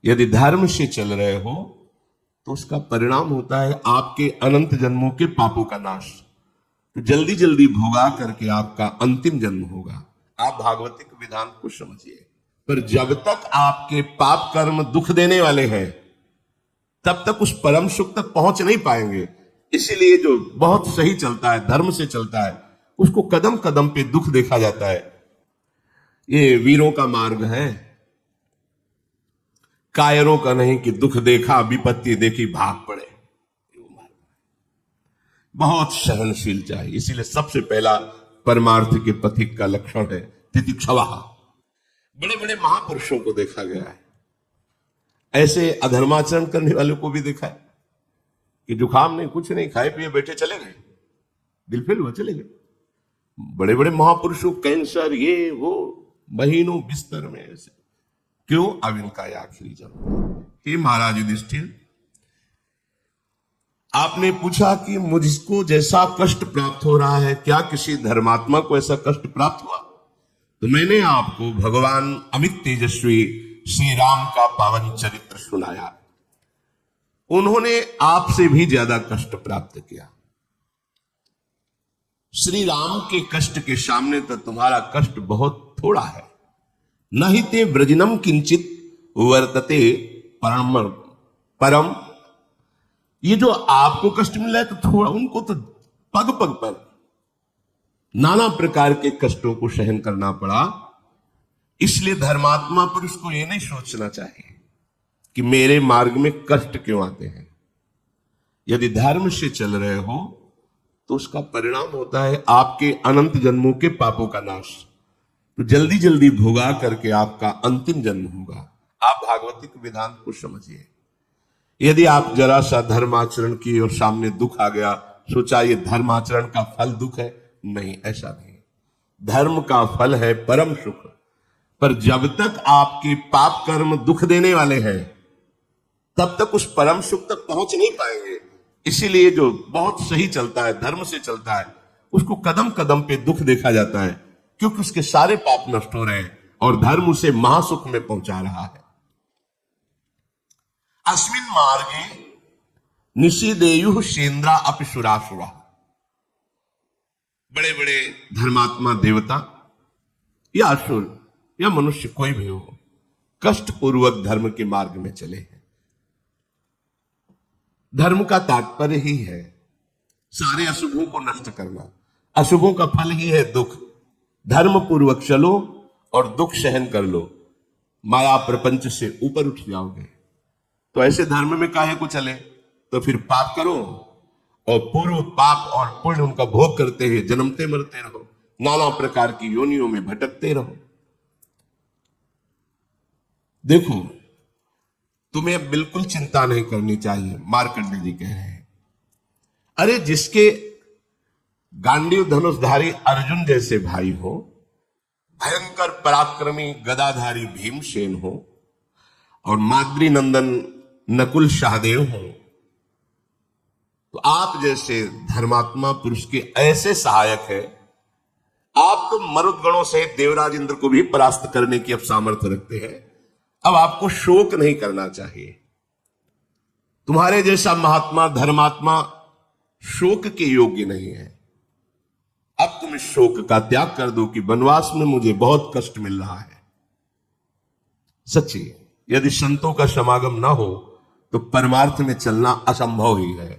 यदि धर्म से चल रहे हो तो उसका परिणाम होता है आपके अनंत जन्मों के पापों का नाश। तो जल्दी जल्दी भोगा करके आपका अंतिम जन्म होगा। आप भागवतिक विधान को समझिए। पर जब तक आपके पाप कर्म दुख देने वाले हैं तब तक उस परम सुख तक पहुंच नहीं पाएंगे। इसीलिए जो बहुत सही चलता है, धर्म से चलता है, उसको कदम कदम पे दुख देखा जाता है। ये वीरों का मार्ग है, कायरों का नहीं कि दुख देखा विपत्ति देखी भाग पड़े। बहुत सहनशील चाहिए। इसीलिए सबसे पहला परमार्थ के पथिक का लक्षण है तितिक्षवा। बड़े बड़े महापुरुषों को देखा गया है, ऐसे अधर्माचरण करने वालों को भी देखा है कि जुखाम नहीं, कुछ नहीं, खाए पिए बैठे चले गए, दिल फेल हुआ चले गए। बड़े बड़े महापुरुषों कैंसर ये वो महीनों बिस्तर में ऐसे क्यों? अब इनका आखिरी जन्म। हे महाराज युधिष्ठिर, आपने पूछा कि मुझको जैसा कष्ट प्राप्त हो रहा है क्या किसी धर्मात्मा को ऐसा कष्ट प्राप्त हुआ? तो मैंने आपको भगवान अमित तेजस्वी श्री राम का पावन चरित्र सुनाया। उन्होंने आपसे भी ज्यादा कष्ट प्राप्त किया। श्री राम के कष्ट के सामने तो तुम्हारा कष्ट बहुत थोड़ा है। नहीं ते ब्रजनम किंचित वर्तते परम। ये जो आपको कष्ट मिला है तो थोड़ा, उनको तो पग पग पर नाना प्रकार के कष्टों को सहन करना पड़ा। इसलिए धर्मात्मा पुरुष को यह नहीं सोचना चाहिए कि मेरे मार्ग में कष्ट क्यों आते हैं। यदि धर्म से चल रहे हो तो उसका परिणाम होता है आपके अनंत जन्मों के पापों का नाश। तो जल्दी जल्दी भोगा करके आपका अंतिम जन्म होगा। आप भागवतिक विधान को समझिए। यदि आप जरा सा धर्माचरण किए और सामने दुख आ गया, सोचा ये धर्माचरण का फल दुख है? नहीं, ऐसा नहीं। धर्म का फल है परम सुख। पर जब तक आपके पाप कर्म दुख देने वाले हैं तब तक उस परम सुख तक पहुंच नहीं पाएंगे। इसीलिए जो बहुत सही चलता है, धर्म से चलता है, उसको कदम कदम पे दुख देखा जाता है, क्योंकि उसके सारे पाप नष्ट हो रहे हैं और धर्म उसे महासुख में पहुंचा रहा है। अस्मिन मार्गे निषिदेयु सेन्द्रा अपिसुरासुरा। बड़े बड़े धर्मात्मा देवता या असुर या मनुष्य कोई भी हो, कष्ट पूर्वक धर्म के मार्ग में चले हैं। धर्म का तात्पर्य ही है सारे अशुभों को नष्ट करना। अशुभों का फल ही है दुख। धर्म पूर्वक चलो और दुख सहन कर लो, माया प्रपंच से ऊपर उठ जाओगे। तो ऐसे धर्म में काहे को चले? तो फिर पाप करो और पूर्व पाप और पुण्य उनका भोग करते हुए जन्मते मरते रहो, नाना प्रकार की योनियों में भटकते रहो। देखो, तुम्हें बिल्कुल चिंता नहीं करनी चाहिए। मार्कंडेय जी कह रहे हैं, अरे जिसके गांडीव धनुषधारी अर्जुन जैसे भाई हो, भयंकर पराक्रमी गदाधारी भीमसेन हो और माद्री नंदन नकुल सहदेव हो, तो आप जैसे धर्मात्मा पुरुष के ऐसे सहायक है। आप तो मरुदगणों सहित देवराज इंद्र को भी परास्त करने की अब सामर्थ्य रखते हैं। अब आपको शोक नहीं करना चाहिए। तुम्हारे जैसा महात्मा धर्मात्मा शोक के योग्य नहीं है। अब तुम इस शोक का त्याग कर दो कि वनवास में मुझे बहुत कष्ट मिल रहा है। सच्ची, यदि संतों का समागम ना हो तो परमार्थ में चलना असंभव ही है।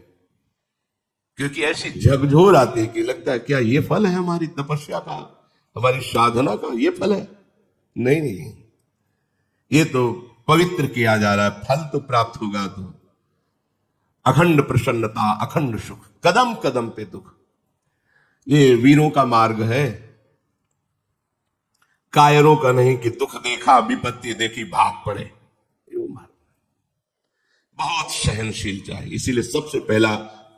क्योंकि ऐसी झकझोर आती है कि लगता है क्या ये फल है हमारी तपस्या का, हमारी साधना का ये फल है? नहीं नहीं, ये तो पवित्र किया जा रहा है। फल तो प्राप्त होगा तो अखंड प्रसन्नता, अखंड सुख, कदम कदम पे दुख। ये वीरों का मार्ग है, कायरों का नहीं कि दुख देखा विपत्ति देखी भाग पड़े। ये मार्ग बहुत सहनशील चाहिए। इसीलिए सबसे पहला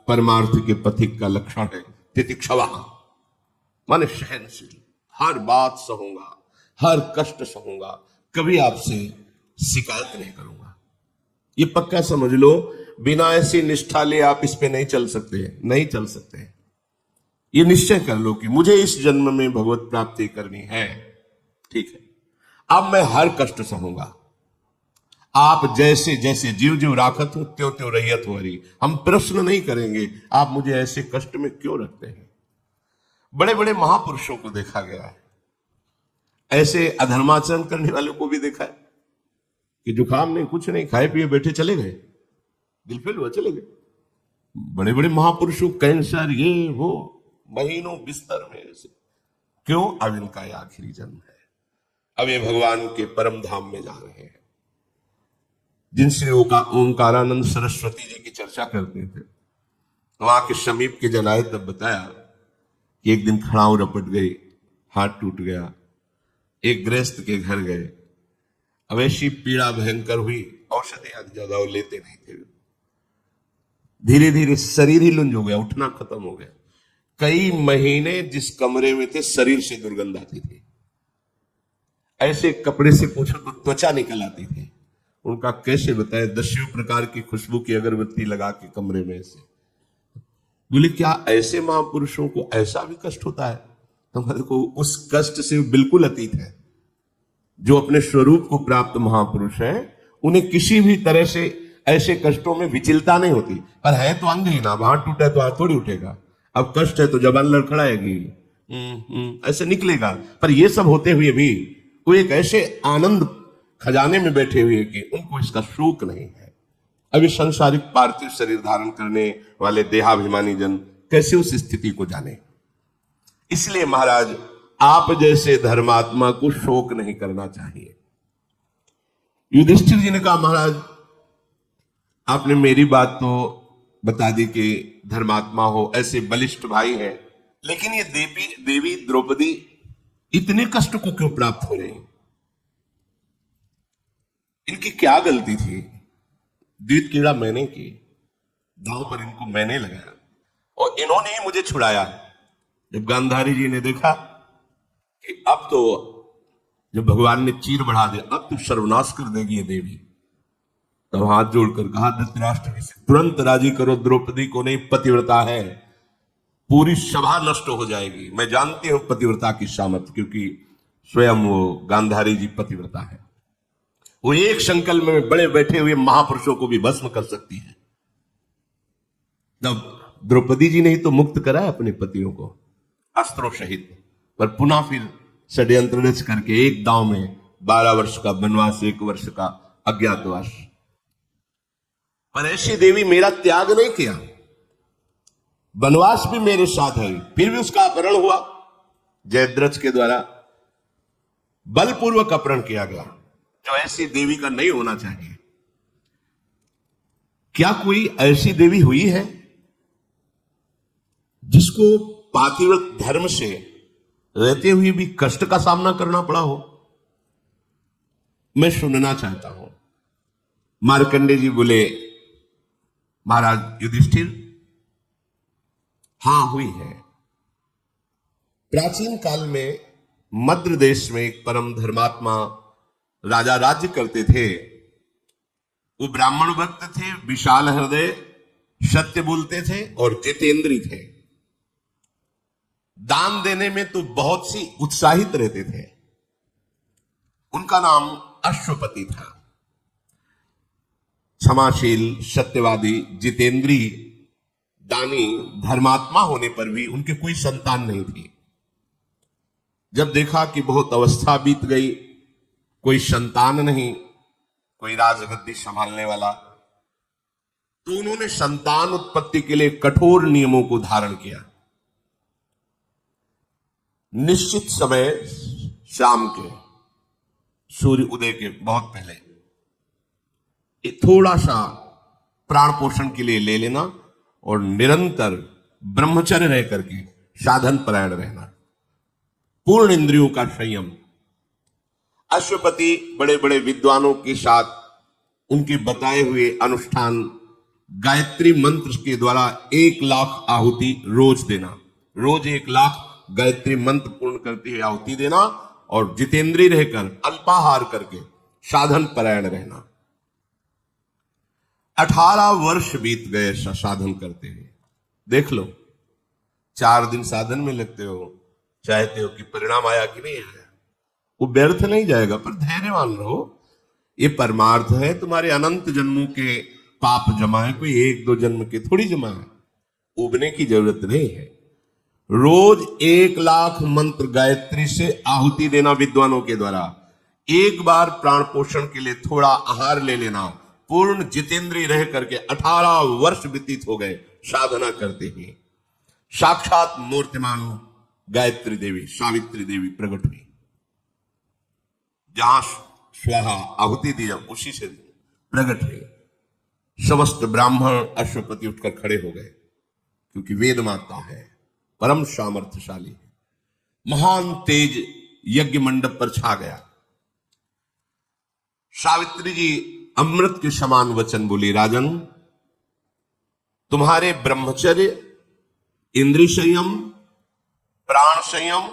परमार्थ के पथिक का लक्षण है तितिक्षवा, माने सहनशील। हर बात सहूंगा, हर कष्ट सहूंगा, कभी आपसे शिकायत नहीं करूंगा। ये पक्का समझ लो। बिना ऐसी निष्ठा ले आप इस पे नहीं चल सकते, नहीं चल सकते। ये निश्चय कर लो कि मुझे इस जन्म में भगवत प्राप्ति करनी है, ठीक है। अब मैं हर कष्ट सहूंगा। आप जैसे जैसे जीव जीव राखत हो त्यों त्यों रहियत हो हरी। हम प्रश्न नहीं करेंगे आप मुझे ऐसे कष्ट में क्यों रखते हैं। बड़े बड़े महापुरुषों को देखा गया है, ऐसे अधर्माचरण करने वालों को भी देखा है कि जुकाम नहीं कुछ नहीं, खाए पिए बैठे चले गए, दिल फेल हुआ चले गए। बड़े बड़े महापुरुषों कैंसर ये वो महीनों बिस्तर में ऐसे क्यों? अब इनका ये आखिरी जन्म है, अब ये भगवान के परम धाम में जा रहे हैं। जिन श्री ओंकारानंद सरस्वती जी की चर्चा करते थे, वहां के समीप के जनाए तब बताया कि एक दिन खड़ाऊ रपट गई, हाथ टूट गया, एक गृहस्थ के घर गए, अब ऐसी पीड़ा भयंकर हुई, औषधि आदि ज्यादा वो लेते नहीं थे, धीरे धीरे शरीर ही लुंज हो गया, उठना खत्म हो गया। कई महीने जिस कमरे में थे शरीर से दुर्गंध आती थी, ऐसे कपड़े से पूछो तो त्वचा निकल आती थी। उनका कैसे बताए, 10 प्रकार की खुशबू की अगरबत्ती लगा के कमरे में ऐसे। बोले क्या ऐसे महापुरुषों को ऐसा भी कष्ट होता है? तो हमारे को उस कष्ट से बिल्कुल अतीत है। जो अपने स्वरूप को प्राप्त महापुरुष हैं उन्हें किसी भी तरह से ऐसे कष्टों में विचलता नहीं होती। पर है तो अंग ही ना, हाथ टूटा है तो हाथ थोड़ी उठेगा, अब कष्ट है तो जबान लड़खड़ाएगी, ऐसे निकलेगा। पर ये सब होते हुए भी वो एक ऐसे आनंद खजाने में बैठे हुए कि उनको इसका शोक नहीं है। अभी संसारिक पार्थिव शरीर धारण करने वाले देहाभिमानी जन कैसे उस स्थिति को जाने। इसलिए महाराज आप जैसे धर्मात्मा को शोक नहीं करना चाहिए। युधिष्ठिर जी ने कहा महाराज आपने मेरी बात तो बता दी कि धर्मात्मा हो, ऐसे बलिष्ठ भाई हैं, लेकिन ये देवी द्रौपदी इतने कष्ट को क्यों प्राप्त हो रहे हैं? इनकी क्या गलती थी? द्वित कीड़ा मैंने की, दांव पर इनको मैंने लगाया और इन्होंने ही मुझे छुड़ाया। जब गांधारी जी ने देखा कि अब तो जब भगवान ने चीर बढ़ा दिया, अब तो सर्वनाश कर देगी ये देवी, तब हाथ जोड़कर कहा धृतराष्ट्र से तुरंत राजी करो, द्रौपदी को नहीं, पतिव्रता है, पूरी सभा नष्ट हो जाएगी। मैं जानती हूं पतिव्रता की सामर्थ्य, क्योंकि स्वयं वो गांधारी जी पतिव्रता है। वो एक संकल्प में बड़े बैठे हुए महापुरुषों को भी भस्म कर सकती है। तब द्रौपदी जी ने ही तो मुक्त करा अपने पतियों को अस्त्रों सहित, पर पुनः फिर षड्यंत्र रच करके एक दांव में 12 वर्ष का वनवास, 1 वर्ष का अज्ञातवास। पर ऐसी देवी मेरा त्याग नहीं किया, वनवास भी मेरे साथ है, फिर भी उसका अपहरण हुआ, जयद्रथ के द्वारा बलपूर्वक अपहरण किया गया, जो ऐसी देवी का नहीं होना चाहिए। क्या कोई ऐसी देवी हुई है जिसको पातिव्रत धर्म से रहते हुए भी कष्ट का सामना करना पड़ा हो? मैं सुनना चाहता हूं। मार्कंडे जी बोले महाराज युधिष्ठिर, हां हुई है। प्राचीन काल में मद्र देश में एक परम धर्मात्मा राजा राज्य करते थे। वो ब्राह्मण भक्त थे, विशाल हृदय, सत्य बोलते थे और जितेंद्री थे। दान देने में तो बहुत सी उत्साहित रहते थे। उनका नाम अश्वपति था। क्षमाशील, सत्यवादी, जितेंद्री, दानी, धर्मात्मा होने पर भी उनके कोई संतान नहीं थी। जब देखा कि बहुत अवस्था बीत गई, कोई संतान नहीं, कोई राजगद्दी संभालने वाला, तो उन्होंने संतान उत्पत्ति के लिए कठोर नियमों को धारण किया। निश्चित समय शाम के सूर्य उदय के बहुत पहले थोड़ा सा प्राण पोषण के लिए ले लेना और निरंतर ब्रह्मचर्य रह करके साधन परायण रहना, पूर्ण इंद्रियों का संयम। अश्वपति बड़े बड़े विद्वानों के साथ उनके बताए हुए अनुष्ठान, गायत्री मंत्र के द्वारा 1 लाख आहुति रोज देना, रोज 1 लाख गायत्री मंत्र पूर्ण करते हुए आहुति देना, और जितेंद्रीय रहकर अल्पाहार करके साधन परायण रहना। 18 वर्ष बीत गए साधन करते हुए। देख लो, 4 दिन साधन में लगते हो, चाहते हो कि परिणाम आया कि नहीं आया, वो व्यर्थ नहीं जाएगा, पर धैर्यवान रहो। ये परमार्थ है, तुम्हारे अनंत जन्मों के पाप जमा है, कोई एक दो जन्म के थोड़ी जमा है, उबने की जरूरत नहीं है। रोज 1,00,000 मंत्र गायत्री से आहुति देना विद्वानों के द्वारा, एक बार प्राण पोषण के लिए थोड़ा आहार ले लेना, पूर्ण जितेंद्रिय रह करके 18 वर्ष व्यतीत हो गए साधना करते ही, साक्षात मूर्तिमान गायत्री देवी सावित्री देवी प्रकट हुई। जहां स्वाहा आहुति दी उसी से प्रकट हुई। समस्त ब्राह्मण अश्वपति उठकर खड़े हो गए, क्योंकि वेद माता है, परम सामर्थ्यशाली है। महान तेज यज्ञ मंडप पर छा गया। सावित्री जी अमृत के समान वचन बोली, राजन तुम्हारे ब्रह्मचर्य, इंद्रिय संयम, प्राण संयम,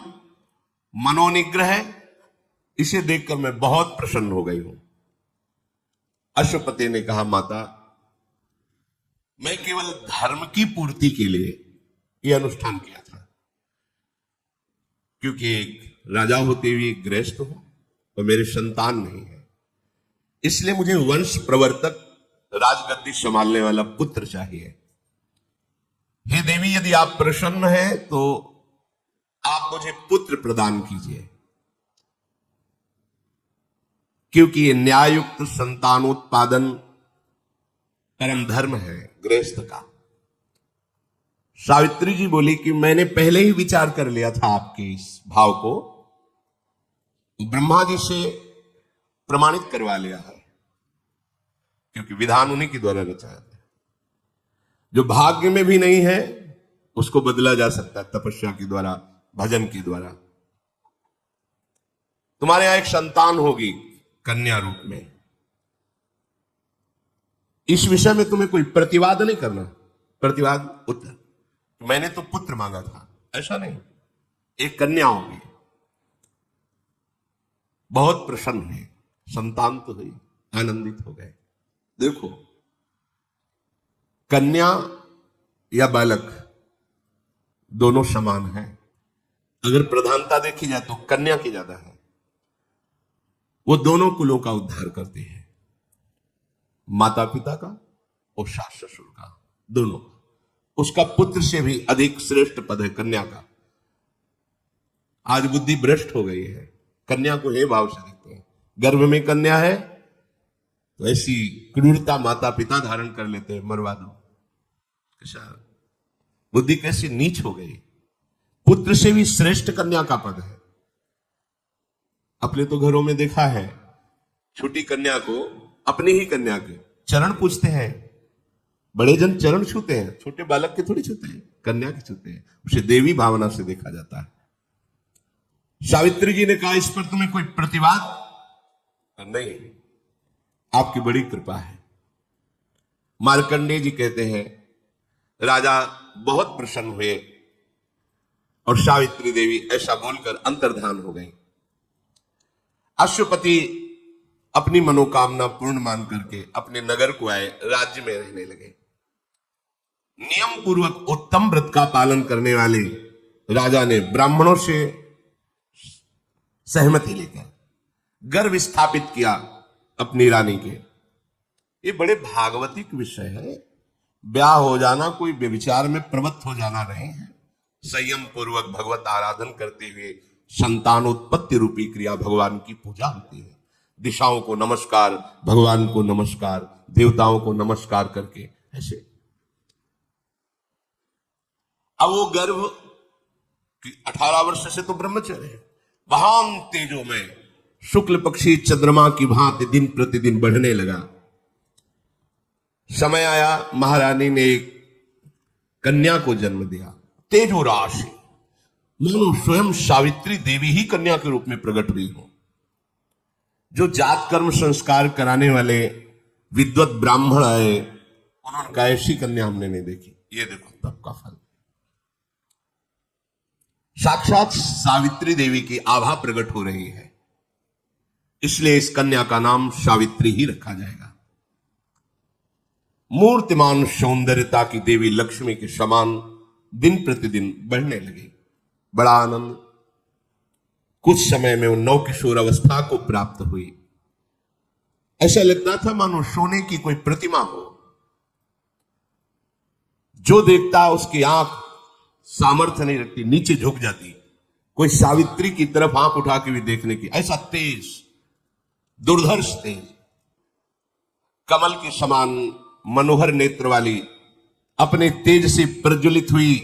मनोनिग्रह, इसे देखकर मैं बहुत प्रसन्न हो गई हूं। अश्वपति ने कहा, माता मैं केवल धर्म की पूर्ति के लिए यह अनुष्ठान किया था, क्योंकि एक राजा होते हुए गृहस्थ हूं और मेरे संतान नहीं है, इसलिए मुझे वंश प्रवर्तक, राजगद्दी संभालने वाला पुत्र चाहिए। हे देवी, यदि आप प्रसन्न हैं तो आप मुझे पुत्र प्रदान कीजिए, क्योंकि ये न्यायुक्त संतानोत्पादन परम धर्म है गृहस्थ का। सावित्री जी बोली कि मैंने पहले ही विचार कर लिया था आपके इस भाव को, ब्रह्मा जी से प्रमाणित करवा लिया है, क्योंकि विधान उन्हीं के द्वारा रचा है। जो भाग्य में भी नहीं है उसको बदला जा सकता है तपस्या के द्वारा, भजन के द्वारा। तुम्हारे यहां एक संतान होगी कन्या रूप में। इस विषय में तुम्हें कोई प्रतिवाद नहीं करना। प्रतिवाद उत्तर, मैंने तो पुत्र मांगा था, ऐसा नहीं, एक कन्या होगी। बहुत प्रसन्न है, संतान तो हुई, आनंदित हो गए। देखो, कन्या या बालक दोनों समान है। अगर प्रधानता देखी जाए तो कन्या की ज्यादा है। वो दोनों कुलों का उद्धार करते हैं, माता पिता का और सास ससुर का, दोनों। उसका पुत्र से भी अधिक श्रेष्ठ पद है कन्या का। आज बुद्धि भ्रष्ट हो गई है, कन्या को हे भाव से देखते हैं। गर्भ में कन्या है तो ऐसी क्रूरता माता पिता धारण कर लेते हैं, मरवा दो। बुद्धि कैसी नीच हो गई। पुत्र से भी श्रेष्ठ कन्या का पद है। अपने तो घरों में देखा है, छोटी कन्या को अपनी ही कन्या के चरण पूछते हैं। बड़े जन चरण छूते हैं, छोटे बालक के थोड़ी छूते हैं, कन्या के छूते हैं। उसे देवी भावना से देखा जाता है। सावित्री जी ने कहा, इस पर तुम्हें कोई प्रतिवाद नहीं, आपकी बड़ी कृपा है। मार्कंडेय जी कहते हैं, राजा बहुत प्रसन्न हुए और सावित्री देवी ऐसा बोलकर अंतर्धान हो गई। अश्वपति अपनी मनोकामना पूर्ण मान करके अपने नगर को आए, राज्य में रहने लगे। नियम पूर्वक उत्तम व्रत का पालन करने वाले राजा ने ब्राह्मणों से सहमति लेकर गर्भ स्थापित किया अपनी रानी के। ये बड़े भागवतिक विषय है। ब्याह हो जाना कोई व्यभिचार में प्रवृत्त हो जाना नहीं है। संयम पूर्वक भगवत आराधन करते हुए संतानोत्पत्ति रूपी क्रिया भगवान की पूजा होती है। दिशाओं को नमस्कार, भगवान को नमस्कार, देवताओं को नमस्कार करके ऐसे। अब वो गर्भ 18 वर्ष से तो ब्रह्मचर्य है। महान तेजों में शुक्ल पक्षी चंद्रमा की भांति दिन प्रतिदिन बढ़ने लगा। समय आया, महारानी ने एक कन्या को जन्म दिया। तेजो राशि, मानो स्वयं सावित्री देवी ही कन्या के रूप में प्रकट हुई हो। जो जात कर्म संस्कार कराने वाले विद्वत ब्राह्मण आए, उन्होंने कहा ऐसी कन्या हमने नहीं देखी। ये देखो तब का फल। साक्षात सावित्री देवी की आभा प्रकट हो रही है, इसलिए इस कन्या का नाम सावित्री ही रखा जाएगा। मूर्तिमान सौंदर्यता की देवी लक्ष्मी के समान दिन प्रतिदिन बढ़ने लगी। बड़ा आनंद। कुछ समय में वो नव किशोर अवस्था को प्राप्त हुई। ऐसा लगता था मानो सोने की कोई प्रतिमा हो। जो देखता उसकी आंख सामर्थ्य नहीं रखती, नीचे झुक जाती, कोई सावित्री की तरफ आंख उठा के भी देखने की। ऐसा तेज, दुर्धर्ष तेज, कमल के समान मनोहर नेत्र वाली, अपने तेज से प्रज्वलित हुई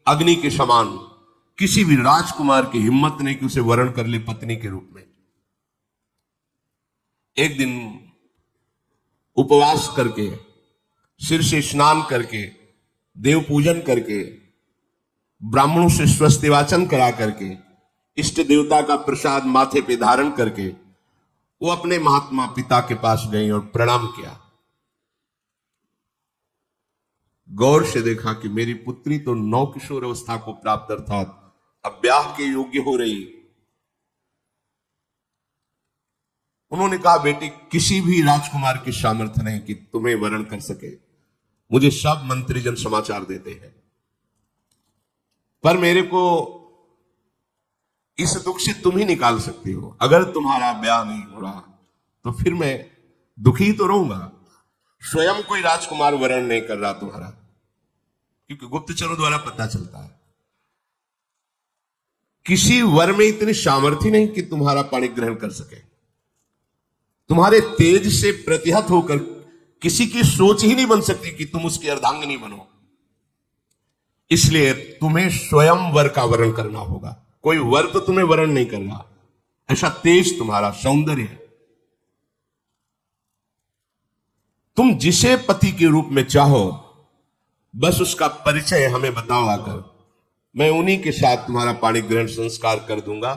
अग्नि के समान, किसी भी राजकुमार की हिम्मत नहीं कि उसे वरण कर ले पत्नी के रूप में। एक दिन उपवास करके, सिर से स्नान करके, देव पूजन करके, ब्राह्मणों से स्वस्ति वाचन करा करके, इष्ट देवता का प्रसाद माथे पे धारण करके वो अपने महात्मा पिता के पास गई और प्रणाम किया। गौर से देखा कि मेरी पुत्री तो नौ किशोर अवस्था को प्राप्त अर्थात अब ब्याह के योग्य हो रही। उन्होंने कहा, बेटी, किसी भी राजकुमार की सामर्थ्य नहीं कि तुम्हें वरण कर सके। मुझे सब मंत्रीजन समाचार देते हैं, पर मेरे को इस दुख से तुम ही निकाल सकती हो। अगर तुम्हारा ब्याह नहीं हो रहा तो फिर मैं दुखी तो रहूंगा। स्वयं कोई राजकुमार वरण नहीं कर रहा तुम्हारा, क्योंकि गुप्तचरों द्वारा पता चलता है। किसी वर में इतनी सामर्थ्य नहीं कि तुम्हारा पाणी ग्रहण कर सके। तुम्हारे तेज से प्रतिहत होकर किसी की सोच ही नहीं बन सकती कि तुम उसकी अर्धांगिनी बनो। इसलिए तुम्हें स्वयं वर का वरण करना होगा। कोई वर तो तुम्हें वरण नहीं कर रहा, ऐसा तेज तुम्हारा सौंदर्य है। तुम जिसे पति के रूप में चाहो, बस उसका परिचय हमें बताओ आकर, मैं उन्हीं के साथ तुम्हारा पाणी ग्रहण संस्कार कर दूंगा।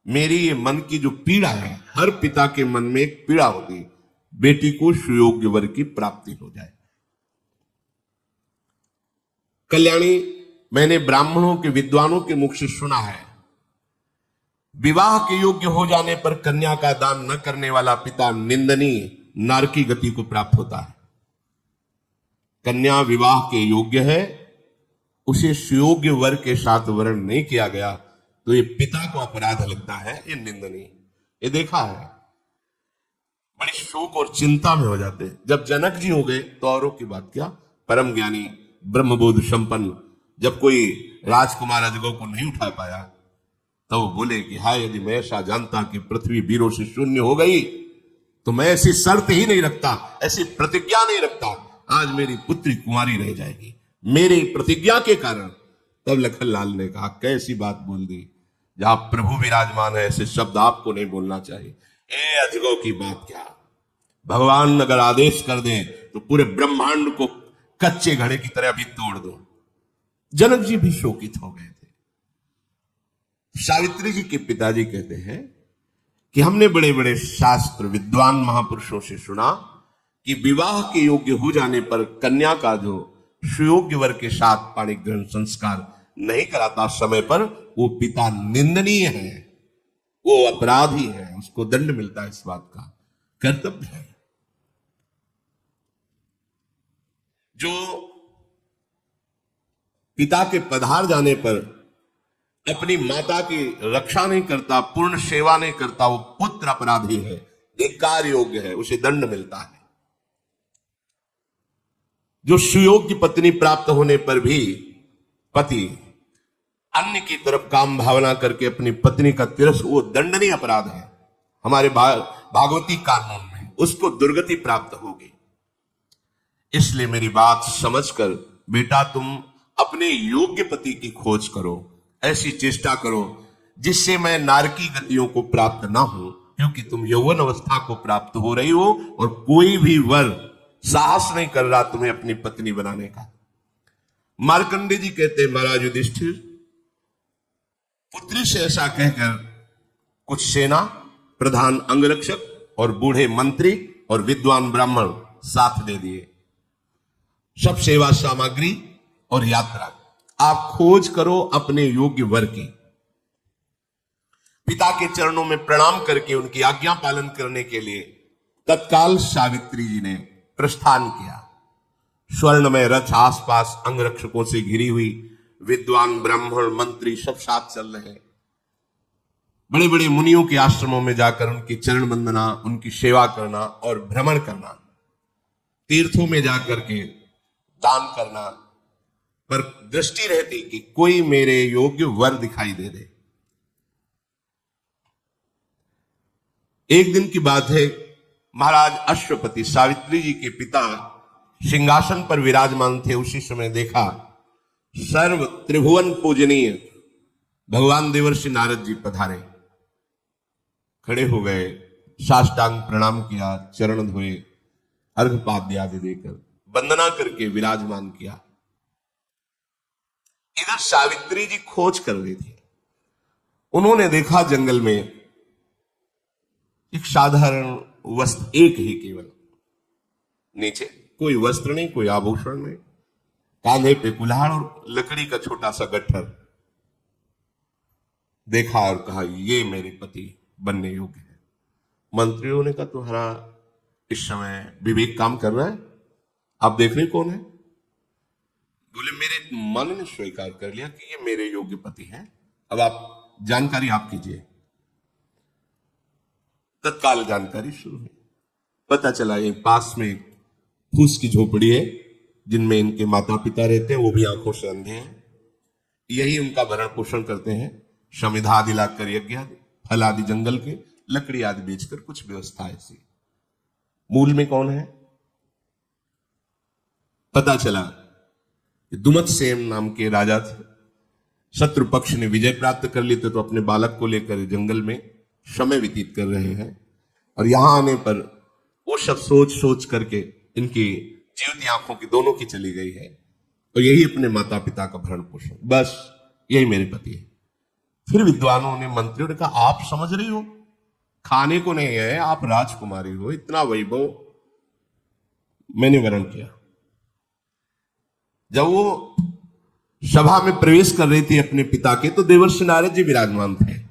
मेरी ये मन की जो पीड़ा है, हर पिता के मन में एक पीड़ा होती, बेटी को सुयोग्य वर की प्राप्ति हो जाए। कल्याणी, मैंने ब्राह्मणों के विद्वानों के मुख से सुना है, विवाह के योग्य हो जाने पर कन्या का दान न करने वाला पिता निंदनीय नरकी गति को प्राप्त होता है। कन्या विवाह के योग्य है, उसे सुयोग्य वर के साथ वरण नहीं किया गया तो ये पिता को अपराध लगता है, ये निंदनीय। ये देखा है, बड़ी शोक और चिंता में हो जाते। जब जनक जी हो गए तो औरों की बात क्या, परम ज्ञानी ब्रह्मबोध संपन्न, जब कोई राजकुमार अजगौ को नहीं उठा पाया तो वो बोले कि हाय, यदि मैं ऐसा जानता कि पृथ्वी वीरों से शून्य हो गई तो मैं ऐसी शर्त ही नहीं रखता, ऐसी प्रतिज्ञा नहीं रखता, आज मेरी पुत्री कुंवारी रह जाएगी मेरी प्रतिज्ञा के कारण। तब लखनलाल ने कहा, कैसी बात बोल दी, जहां प्रभु विराजमान है ऐसे शब्द आपको नहीं बोलना चाहिए। ए अजगौ की बात क्या, भगवान अगर आदेश कर दे तो पूरे ब्रह्मांड को कच्चे घड़े की तरह अभी तोड़ दो। जनक जी भी शोकित हो गए थे। सावित्री जी के पिताजी कहते हैं कि हमने बड़े बड़े शास्त्र विद्वान महापुरुषों से सुना कि विवाह के योग्य हो जाने पर कन्या का जो सुयोग्य वर के साथ पाणी ग्रहण संस्कार नहीं कराता समय पर, वो पिता निंदनीय है, वो अपराधी है, उसको दंड मिलता है। इस बात का कर्तव्य है। जो पिता के पधार जाने पर अपनी माता की रक्षा नहीं करता, पूर्ण सेवा नहीं करता, वो पुत्र अपराधी है, धिक्कार योग्य है, उसे दंड मिलता है। जो सुयोग्य पत्नी प्राप्त होने पर भी पति अन्य की तरफ काम भावना करके अपनी पत्नी का तिरस्कार, वो दंडनीय अपराध है हमारे भागवती कानून में, उसको दुर्गति प्राप्त होगी। इसलिए मेरी बात समझकर बेटा तुम अपने योग्य पति की खोज करो, ऐसी चेष्टा करो जिससे मैं नारकी गतियों को प्राप्त ना हो, क्योंकि तुम यौवन अवस्था को प्राप्त हो रही हो और कोई भी वर साहस नहीं कर रहा तुम्हें अपनी पत्नी बनाने का। मार्कंडे जी कहते, महाराज युधिष्ठिर, पुत्री से ऐसा कहकर कुछ सेना, प्रधान अंगरक्षक और बूढ़े मंत्री और विद्वान ब्राह्मण साथ दे दिए, सब सेवा सामग्री और यात्रा। आप खोज करो अपने योग्य वर की। पिता के चरणों में प्रणाम करके उनकी आज्ञा पालन करने के लिए तत्काल सावित्री जी ने प्रस्थान किया। स्वर्णमय रथ आसपास अंगरक्षकों से घिरी हुई, विद्वान ब्राह्मण मंत्री सब साथ चल रहे हैं। बड़े बड़े मुनियों के आश्रमों में जाकर उनकी चरण वंदना, उनकी सेवा करना और भ्रमण करना, तीर्थों में जाकर के दान करना, पर दृष्टि रहती कि कोई मेरे योग्य वर दिखाई दे दे। एक दिन की बात है, महाराज अश्वपति सावित्री जी के पिता सिंहासन पर विराजमान थे। उसी समय देखा सर्व त्रिभुवन पूजनीय भगवान देवर्षि नारद जी पधारे। खड़े हो गए, साष्टांग प्रणाम किया, चरण धोए, अर्घपाद्य आदि देकर वंदना करके विराजमान किया। इधर सावित्री जी खोज कर रही थी। उन्होंने देखा जंगल में एक साधारण वस्त्र, एक ही केवल, नीचे कोई वस्त्र नहीं, कोई आभूषण नहीं, कांधे पे कुल्हाड़ और लकड़ी का छोटा सा गट्ठर। देखा और कहा ये मेरे पति बनने योग्य है। मंत्रियों ने कहा तुम्हारा इस समय विवेक काम कर रहा है, आप देख रहे कौन है? बोले मेरे मन ने स्वीकार कर लिया कि ये मेरे योग्य पति हैं, अब आप जानकारी आप कीजिए। तत्काल जानकारी शुरू हुई। पता चला ये पास में फूस की झोपड़ी है जिनमें इनके माता पिता रहते हैं, वो भी आंखों से अंधे हैं। यही उनका भरण पोषण करते हैं, समिधा आदि लाकर, यज्ञ आदि, फल आदि जंगल के, लकड़ी आदि बेचकर कुछ व्यवस्था ऐसी। मूल में कौन है? पता चला कि दुमत सेन नाम के राजा थे। शत्रु पक्ष ने विजय प्राप्त कर ली तो अपने बालक को लेकर जंगल में समय व्यतीत कर रहे हैं, और यहां आने पर वो सब सोच सोच करके इनकी जीवती आंखों की दोनों की चली गई है, और यही अपने माता पिता का भरण पोषण, बस यही मेरे पति है। फिर विद्वानों ने, मंत्रियों ने कहा आप समझ रही हो, खाने को नहीं है, आप राजकुमारी हो, इतना वैभव। मैंने वर्ण किया। जब वो सभा में प्रवेश कर रही थी अपने पिता के, तो देवर्षि नारद जी विराजमान थे।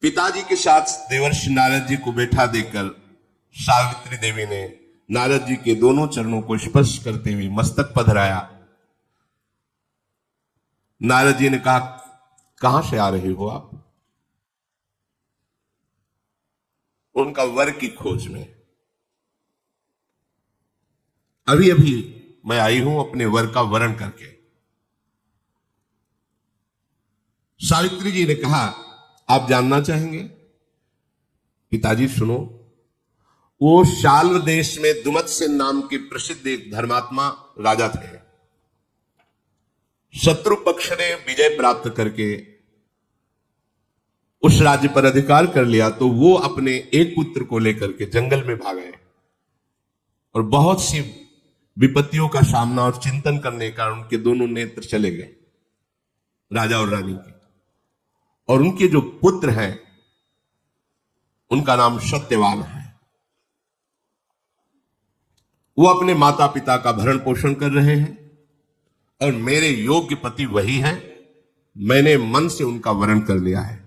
पिताजी के साथ देवर्षि नारद जी को बैठा देकर सावित्री देवी ने नारद जी के दोनों चरणों को स्पर्श करते हुए मस्तक पधराया। नारद जी ने कहा कहां से आ रहे हो आप? उनका वर की खोज में। अभी अभी मैं आई हूं अपने वर का वरण करके। सावित्री जी ने कहा आप जानना चाहेंगे? पिताजी सुनो, वो शाल्व देश में दुमत सेन नाम के प्रसिद्ध एक धर्मात्मा राजा थे। शत्रु पक्ष ने विजय प्राप्त करके उस राज्य पर अधिकार कर लिया, तो वो अपने एक पुत्र को लेकर के जंगल में भाग गए, और बहुत सी विपत्तियों का सामना और चिंतन करने के कारण उनके दोनों नेत्र चले गए, राजा और रानी के। और उनके जो पुत्र हैं उनका नाम सत्यवान है। वो अपने माता पिता का भरण पोषण कर रहे हैं, और मेरे योग्य पति वही हैं। मैंने मन से उनका वरण कर लिया है।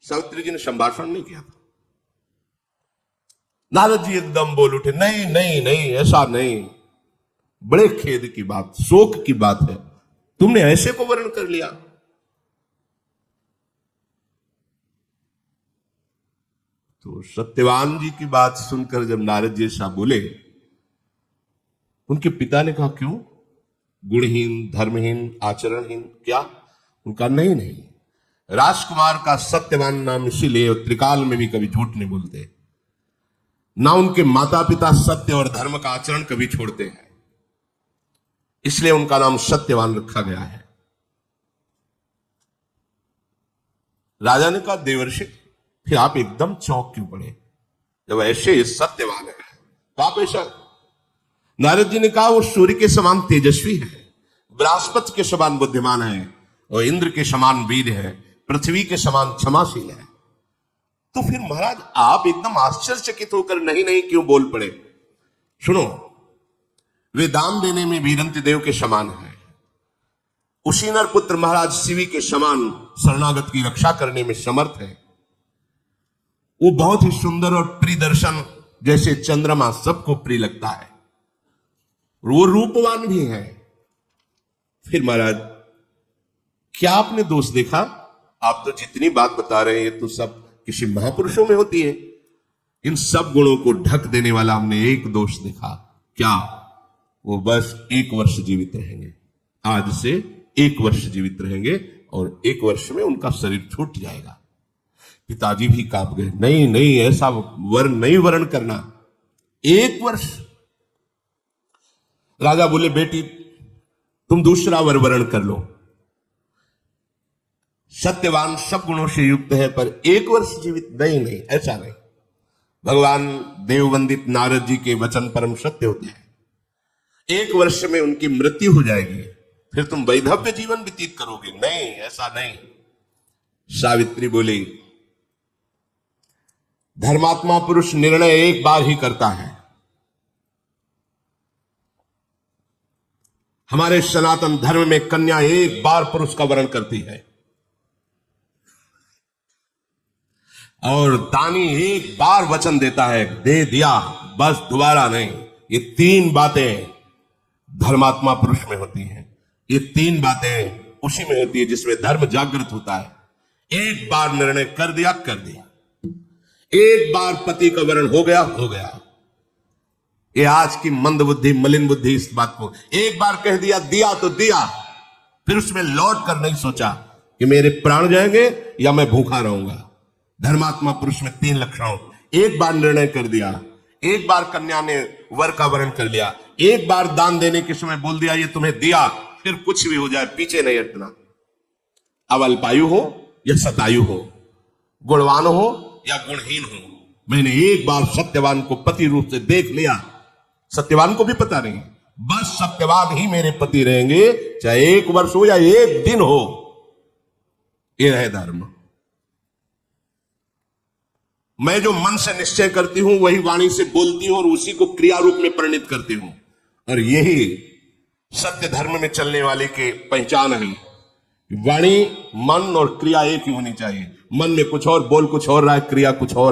सावित्री जी ने संभाषण नहीं किया था। नारद जी एकदम बोल उठे, नहीं नहीं नहीं, ऐसा नहीं, बड़े खेद की बात, शोक की बात है, तुमने ऐसे को वर्ण कर लिया। तो सत्यवान जी की बात सुनकर जब नारद जी ऐसा बोले, उनके पिता ने कहा क्यों? गुणहीन, धर्महीन, आचरणहीन क्या? उनका नहीं नहीं, राजकुमार का सत्यवान नाम इसीलिए त्रिकाल में भी कभी झूठ नहीं बोलते, ना उनके माता पिता सत्य और धर्म का आचरण कभी छोड़ते हैं, इसलिए उनका नाम सत्यवान रखा गया है। राजा ने कहा देवर्षि, फिर आप एकदम चौंक क्यों पड़े? जब ऐसे सत्यवान है तो आप ऐसा? नारद जी ने कहा वो सूर्य के समान तेजस्वी है, बृहस्पति के समान बुद्धिमान है, और इंद्र के समान वीर है, पृथ्वी के समान क्षमाशील है। तो फिर महाराज आप एकदम आश्चर्यचकित होकर नहीं नहीं क्यों बोल पड़े? सुनो, वे दान देने में वीरंत देव के समान है, उसीनर पुत्र महाराज शिवी के समान शरणागत की रक्षा करने में समर्थ है। वो बहुत ही सुंदर और प्रिय दर्शन, जैसे चंद्रमा सबको प्रिय लगता है, वो रूपवान भी है। फिर महाराज क्या आपने दोष देखा? आप तो जितनी बात बता रहे हैं ये तो सब किसी महापुरुषों में होती है। इन सब गुणों को ढक देने वाला हमने एक दोष देखा, क्या? वो बस 1 वर्ष जीवित रहेंगे। आज से 1 वर्ष जीवित रहेंगे और 1 वर्ष में उनका शरीर छूट जाएगा। पिताजी भी कांप गए, नहीं नहीं, ऐसा वर्ण नहीं वर्ण करना, 1 वर्ष। राजा बोले, बेटी तुम दूसरा वर वर्ण कर लो। सत्यवान सब गुणों से युक्त है पर 1 वर्ष जीवित, नहीं नहीं, ऐसा नहीं। भगवान देववंदित नारद जी के वचन परम सत्य होते हैं। 1 वर्ष में उनकी मृत्यु हो जाएगी, फिर तुम वैधव्य जीवन व्यतीत करोगे, नहीं ऐसा नहीं। सावित्री बोली, धर्मात्मा पुरुष निर्णय एक बार ही करता है। हमारे सनातन धर्म में कन्या एक बार पुरुष का वरण करती है और दानी एक बार वचन देता है, दे दिया बस, दोबारा नहीं। ये 3 बातें धर्मात्मा पुरुष में होती हैं। ये 3 बातें उसी में होती है जिसमें धर्म जागृत होता है। एक बार निर्णय कर दिया, कर दिया। एक बार पति का वरण हो गया, हो गया। ये आज की मंद बुद्धि, मलिन बुद्धि इस बात को एक बार कह दिया, दिया तो दिया, फिर उसमें लौट कर नहीं सोचा कि मेरे प्राण जाएंगे या मैं भूखा रहूंगा। धर्मात्मा पुरुष में 3 लक्षण। एक बार निर्णय कर दिया, एक बार कन्या ने वर का वरण कर लिया, एक बार दान देने के समय बोल दिया ये तुम्हें दिया, फिर कुछ भी हो जाए पीछे नहीं हटना। अब अल्पायु हो या शतायु हो, गुणवान हो या गुणहीन हो, मैंने एक बार सत्यवान को पति रूप से देख लिया। सत्यवान को भी पता नहीं, बस सत्यवान ही मेरे पति रहेंगे, चाहे 1 वर्ष हो या 1 दिन हो। यह है धर्म। मैं जो मन से निश्चय करती हूं वही वाणी से बोलती हूं और उसी को क्रिया रूप में परिणित करती हूं, और यही सत्य धर्म में चलने वाले की पहचान है। वाणी, मन और क्रिया एक ही होनी चाहिए। मन में कुछ और, बोल कुछ और रहा है, क्रिया कुछ और।